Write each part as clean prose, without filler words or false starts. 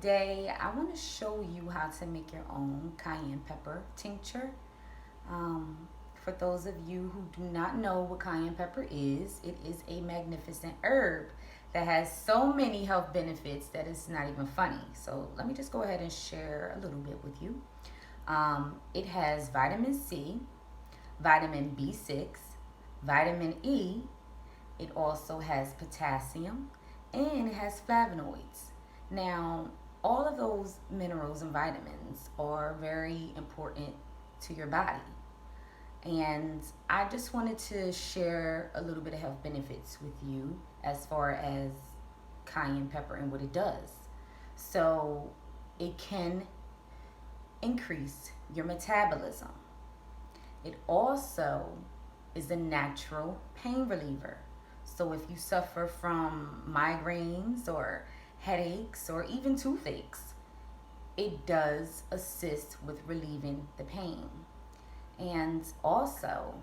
today I want to show you how to make your own cayenne pepper tincture. For those of you who do not know what cayenne pepper is, it is a magnificent herb that has so many health benefits that it's not even funny. So let me just go ahead and share a little bit with you. It has vitamin C, vitamin B6, vitamin E. It also has potassium, and it has flavonoids. Now, all of those minerals and vitamins are very important to your body. And I just wanted to share a little bit of health benefits with you as far as cayenne pepper and what it does. So, it can increase your metabolism. It also is a natural pain reliever. So if you suffer from migraines or headaches or even toothaches, it does assist with relieving the pain. And also,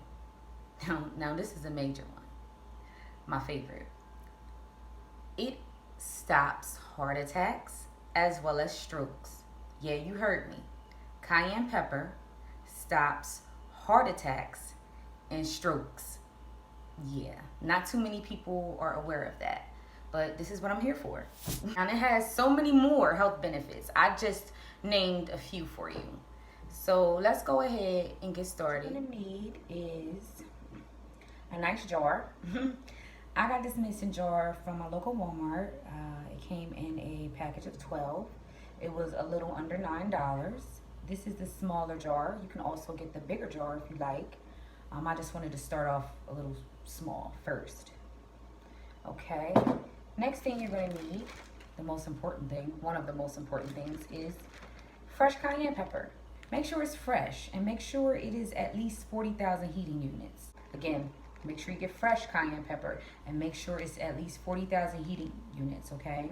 now this is a major one, my favorite. It stops heart attacks as well as strokes. Yeah, you heard me. Cayenne pepper stops heart attacks and strokes. Yeah, not too many people are aware of that, but this is what I'm here for. And it has so many more health benefits. I just named a few for you. So let's go ahead and get started. What you need is a nice jar. I got this mason jar from my local Walmart. It came in a package of 12. It was a little under $9. This is the smaller jar. You can also get the bigger jar if you like. I just wanted to start off a little small first. Okay, next thing you're going to need, the most important thing, one of the most important things, is fresh cayenne pepper. Make sure it's fresh and make sure it is at least 40,000 heating units. Again, make sure you get fresh cayenne pepper and make sure it's at least 40,000 heating units, okay?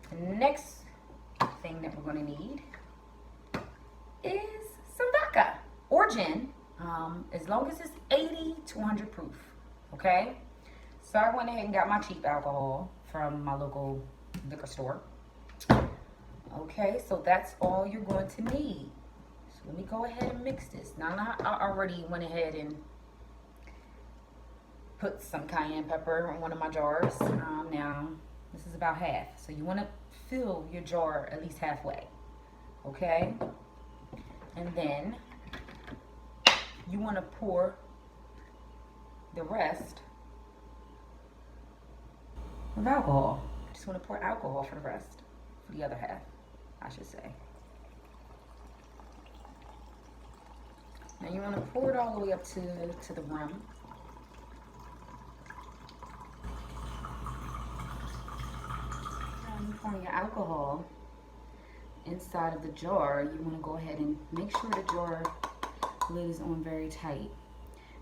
The next thing that we're going to need is some vodka or gin. As long as it's 80 to 100 proof, okay? So I went ahead and got my cheap alcohol from my local liquor store. Okay, so that's all you're going to need. So let me go ahead and mix this. Now I already went ahead and put some cayenne pepper in one of my jars. Now, this is about half. So you want to fill your jar at least halfway, okay? And then you want to pour the rest of alcohol. Just want to pour alcohol for the rest, for the other half, I should say. Now you want to pour it all the way up to the rim. Now you pour your alcohol inside of the jar. You want to go ahead and make sure the jar lid is on very tight.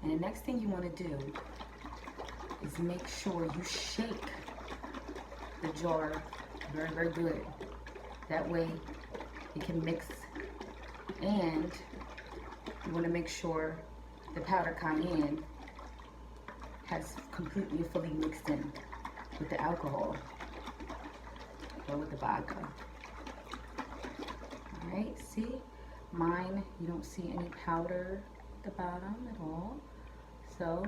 And the next thing you want to do is make sure you shake the jar very, very good. That way it can mix, and you want to make sure the powdered cayenne has completely fully mixed in with the alcohol or with the vodka. Alright, see? Mine, you don't see any powder at the bottom at all. So,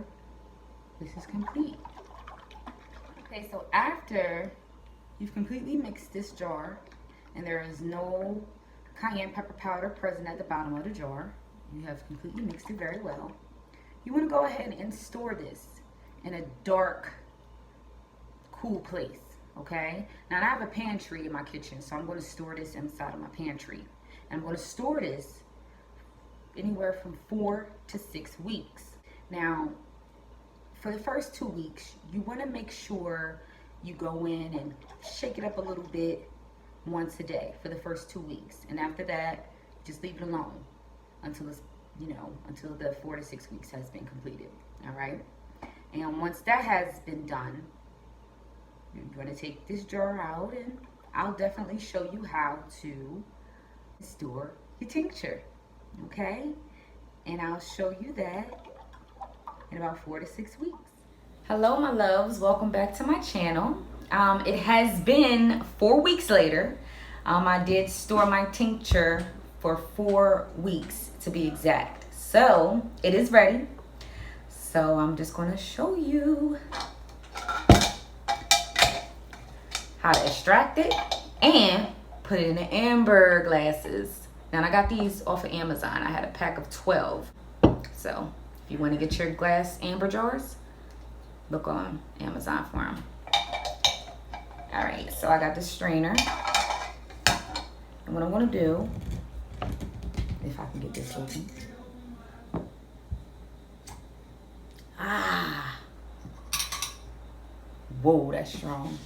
this is complete. Okay, so after you've completely mixed this jar and there is no cayenne pepper powder present at the bottom of the jar, you have completely mixed it very well. You want to go ahead and store this in a dark, cool place, okay? Now, I have a pantry in my kitchen, so I'm going to store this inside of my pantry. I'm going to store this anywhere from 4 to 6 weeks. Now, for the first 2 weeks, you want to make sure you go in and shake it up a little bit once a day for the first 2 weeks. And after that, just leave it alone until it's, until the 4 to 6 weeks has been completed. All right. And once that has been done, you're going to take this jar out, and I'll definitely show you how to store your tincture, okay? And I'll show you that in about 4 to 6 weeks. Hello, my loves. Welcome back to my channel. It has been 4 weeks later. I did store my tincture for 4 weeks to be exact. So it is ready. So I'm just going to show you how to extract it and put it in the amber glasses. Now I got these off of Amazon. I had a pack of 12. So if you want to get your glass amber jars, look on Amazon for them. All right, so I got the strainer. And what I'm gonna do, if I can get this open. Ah, whoa, that's strong.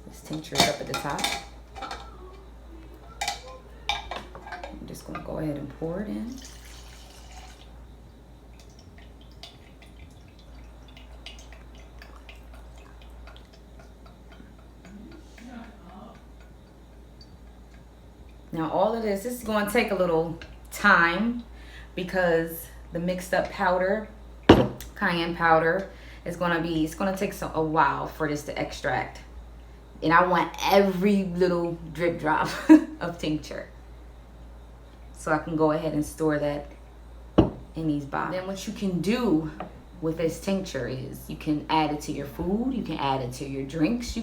This tincture is up at the top. I'm just gonna go ahead and pour it in. Now all of this is going to take a little time because the mixed up powder, cayenne powder, it's going to take a while for this to extract. And I want every little drip drop of tincture. So I can go ahead and store that in these bottles. Then what you can do with this tincture is you can add it to your food, you can add it to your drinks,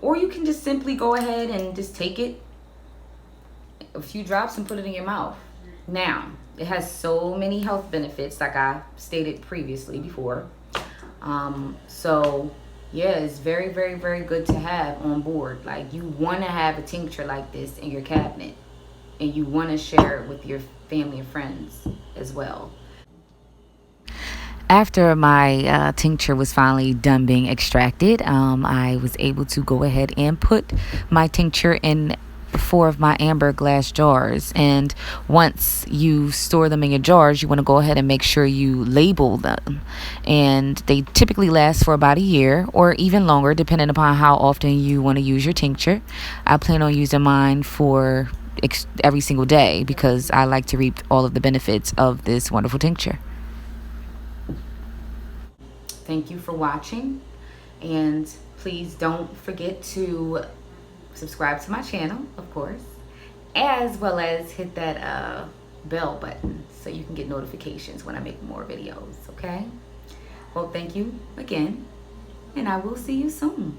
or you can just simply go ahead and just take it, a few drops, and put it in your mouth. Now, it has so many health benefits, like I stated previously before. So yeah, it's very, very, very good to have on board. Like, you want to have a tincture like this in your cabinet, and you want to share it with your family and friends as well. After my tincture was finally done being extracted, I was able to go ahead and put my tincture in 4 of my amber glass jars. And once you store them in your jars, you want to go ahead and make sure you label them. And they typically last for about a year or even longer, depending upon how often you want to use your tincture. I plan on using mine for every single day because I like to reap all of the benefits of this wonderful tincture. Thank you for watching, and please don't forget to subscribe to my channel, of course, as well as hit that bell button so you can get notifications when I make more videos, okay? Well, thank you again, and I will see you soon.